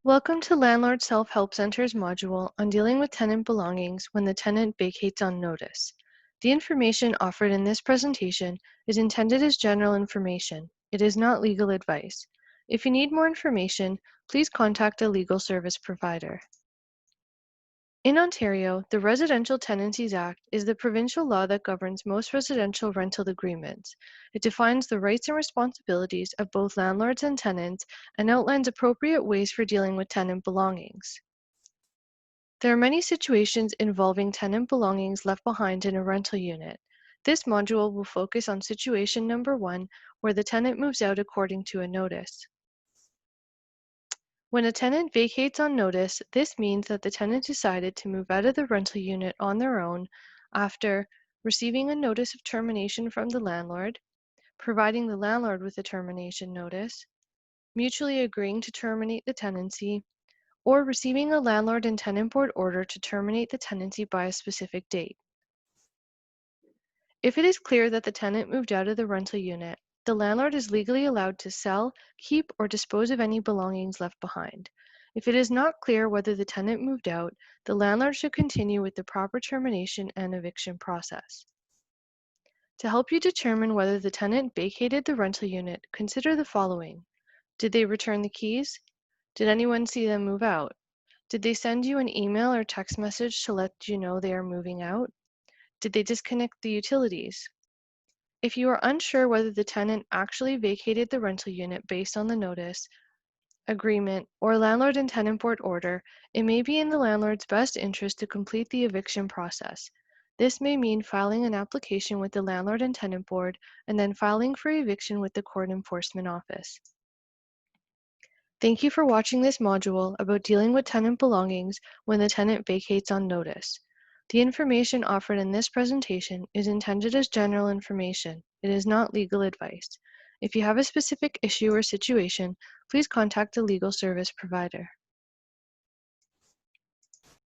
Welcome to Landlord Self-Help Center's module on dealing with tenant belongings when the tenant vacates on notice. The information offered in this presentation is intended as general information. It is not legal advice. If you need more information, please contact a legal service provider. In Ontario, the Residential Tenancies Act is the provincial law that governs most residential rental agreements. It defines the rights and responsibilities of both landlords and tenants and outlines appropriate ways for dealing with tenant belongings. There are many situations involving tenant belongings left behind in a rental unit. This module will focus on situation number 1, where the tenant moves out according to a notice. When a tenant vacates on notice, this means that the tenant decided to move out of the rental unit on their own after receiving a notice of termination from the landlord, providing the landlord with a termination notice, mutually agreeing to terminate the tenancy, or receiving a landlord and tenant board order to terminate the tenancy by a specific date. If it is clear that the tenant moved out of the rental unit, the landlord is legally allowed to sell, keep, or dispose of any belongings left behind. If it is not clear whether the tenant moved out, the landlord should continue with the proper termination and eviction process. To help you determine whether the tenant vacated the rental unit, consider the following. Did they return the keys? Did anyone see them move out? Did they send you an email or text message to let you know they are moving out? Did they disconnect the utilities? If you are unsure whether the tenant actually vacated the rental unit based on the notice, agreement, or landlord and tenant board order, it may be in the landlord's best interest to complete the eviction process. This may mean filing an application with the landlord and tenant board and then filing for eviction with the court enforcement office. Thank you for watching this module about dealing with tenant belongings when the tenant vacates on notice. The information offered in this presentation is intended as general information. It is not legal advice. If you have a specific issue or situation, please contact a legal service provider.